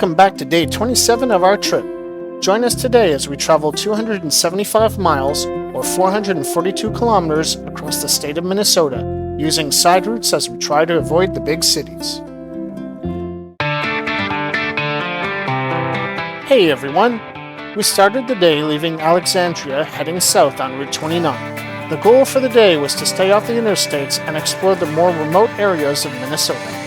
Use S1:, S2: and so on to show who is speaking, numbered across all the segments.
S1: welcome back to day 27 of our trip. Join us today as we travel 275 miles, or 442 kilometers, across the state of Minnesota, using side routes as we try to avoid the big cities. Hey everyone! We started the day leaving Alexandria, heading south on Route 29. The goal for the day was to stay off the interstates and explore the more remote areas of Minnesota.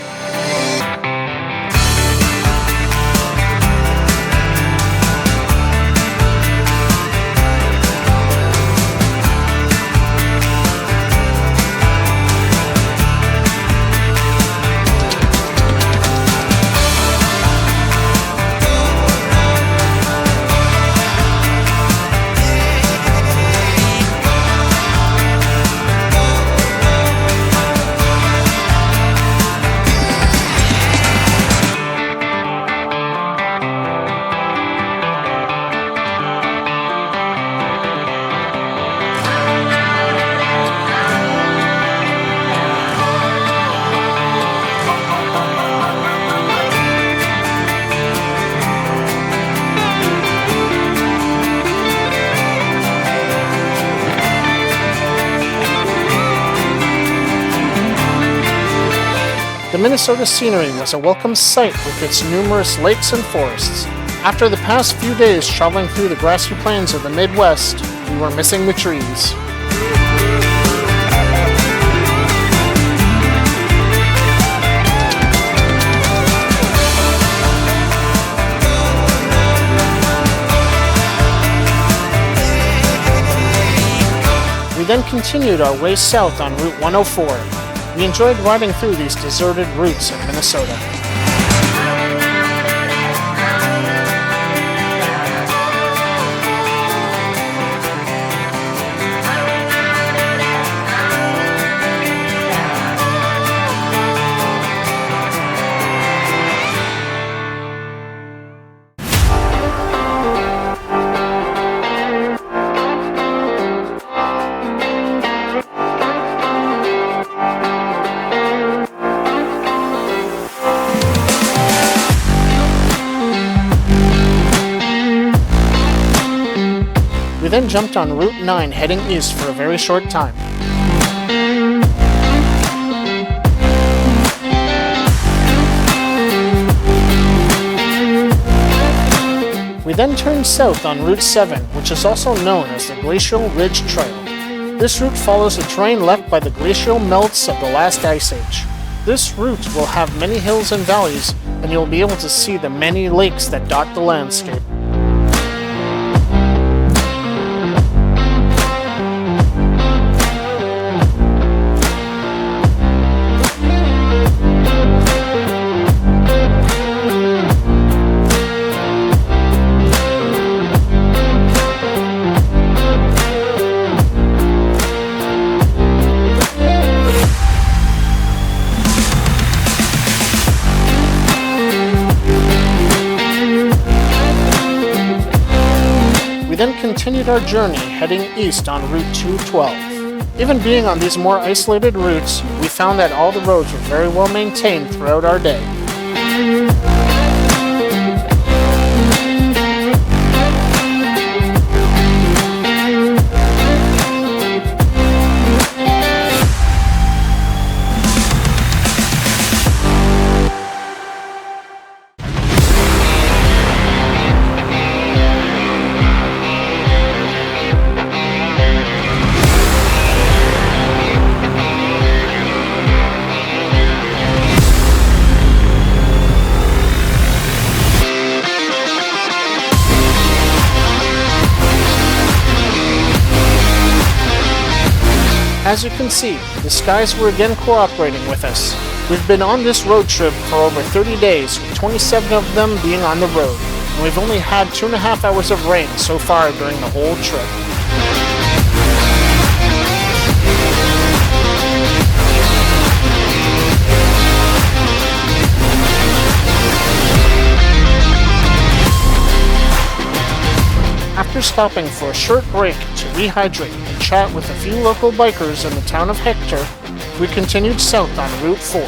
S1: The Minnesota scenery was a welcome sight with its numerous lakes and forests. After the past few days traveling through the grassy plains of the Midwest, we were missing the trees. We then continued our way south on Route 104. We enjoyed riding through these deserted routes in Minnesota. We then jumped on Route 9 heading east for a very short time. We then turned south on Route 7, which is also known as the Glacial Ridge Trail. This route follows the terrain left by the glacial melts of the last ice age. This route will have many hills and valleys, and you'll be able to see the many lakes that dot the landscape. We then continued our journey heading east on Route 212. Even being on these more isolated routes, we found that all the roads were very well maintained throughout our day. As you can see, the skies were again cooperating with us. We've been on this road trip for over 30 days, with 27 of them being on the road, and we've only had 2.5 hours of rain so far during the whole trip. After stopping for a short break to rehydrate and chat with a few local bikers in the town of Hector, we continued south on Route 4.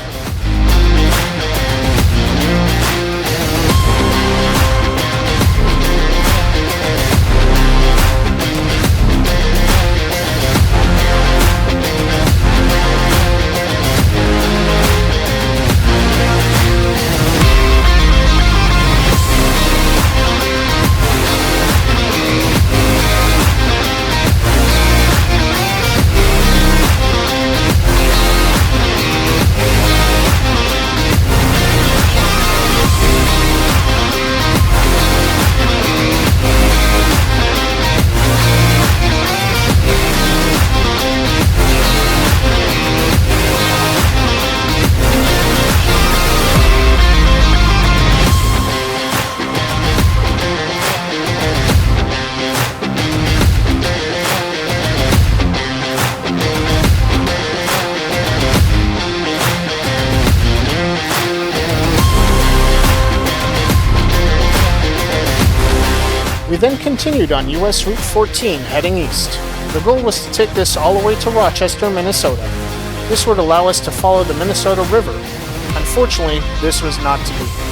S1: We then continued on US Route 14 heading east. The goal was to take this all the way to Rochester, Minnesota. This would allow us to follow the Minnesota River. Unfortunately, this was not to be.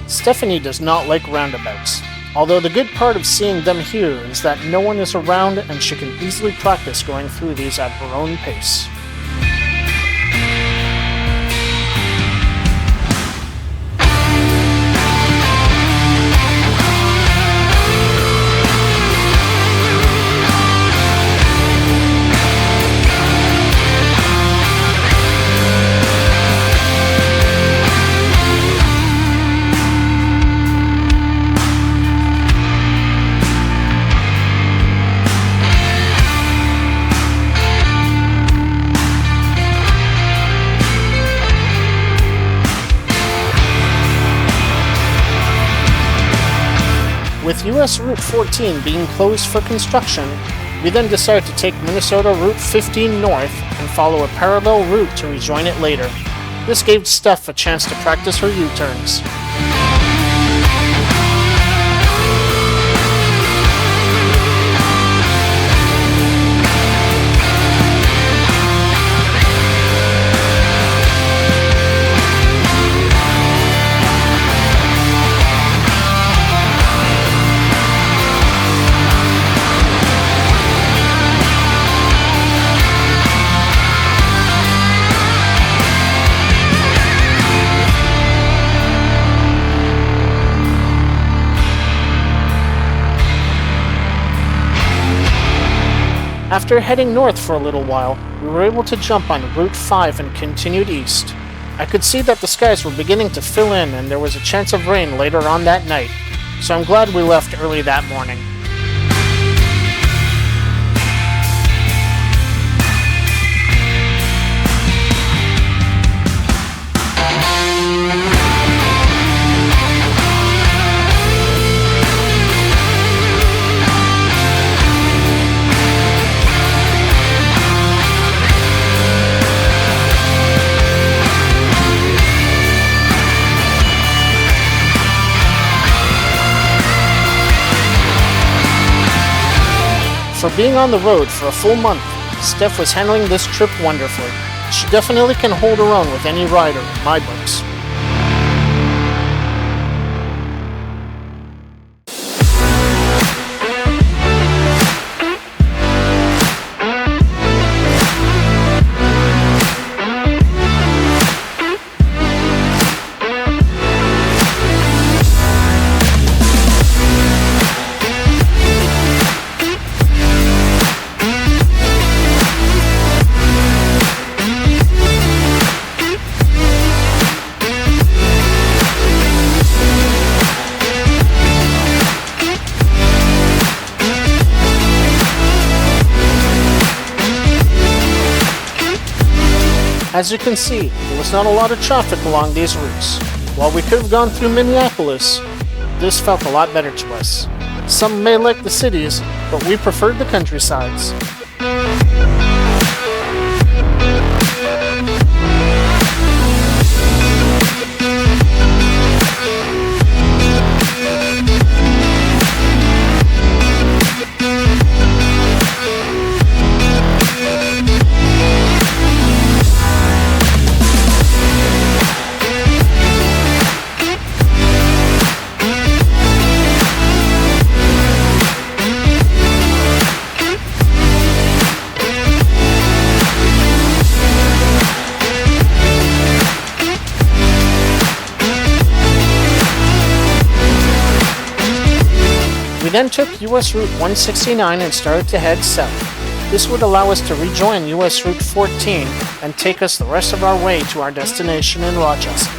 S1: Stephanie does not like roundabouts, although the good part of seeing them here is that no one is around and she can easily practice going through these at her own pace. With US Route 14 being closed for construction, we then decided to take Minnesota Route 15 north and follow a parallel route to rejoin it later. This gave Steph a chance to practice her U-turns. After heading north for a little while, we were able to jump on Route 5 and continued east. I could see that the skies were beginning to fill in and there was a chance of rain later on that night, so I'm glad we left early that morning. For being on the road for a full month, Steph was handling this trip wonderfully. She definitely can hold her own with any rider in my books. As you can see, there was not a lot of traffic along these routes. While we could have gone through Minneapolis, this felt a lot better to us. Some may like the cities, but we preferred the countrysides. We then took US Route 169 and started to head south. This would allow us to rejoin US Route 14 and take us the rest of our way to our destination in Rochester.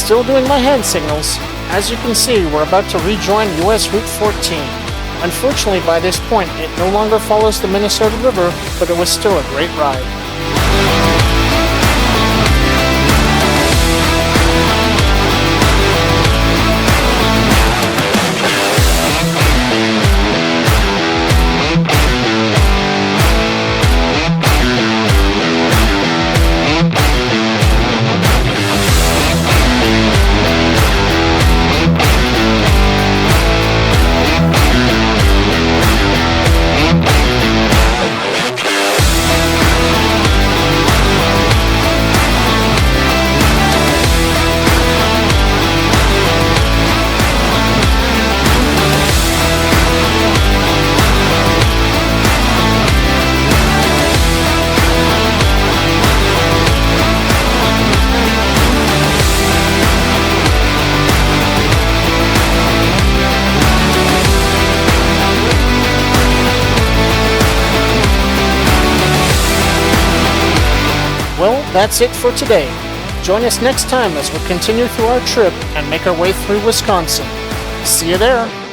S1: Still doing my hand signals. As you can see, we're about to rejoin US Route 14. Unfortunately, by this point, it no longer follows the Minnesota River, but it was still a great ride. Well, that's it for today. Join us next time as we continue through our trip and make our way through Wisconsin. See you there!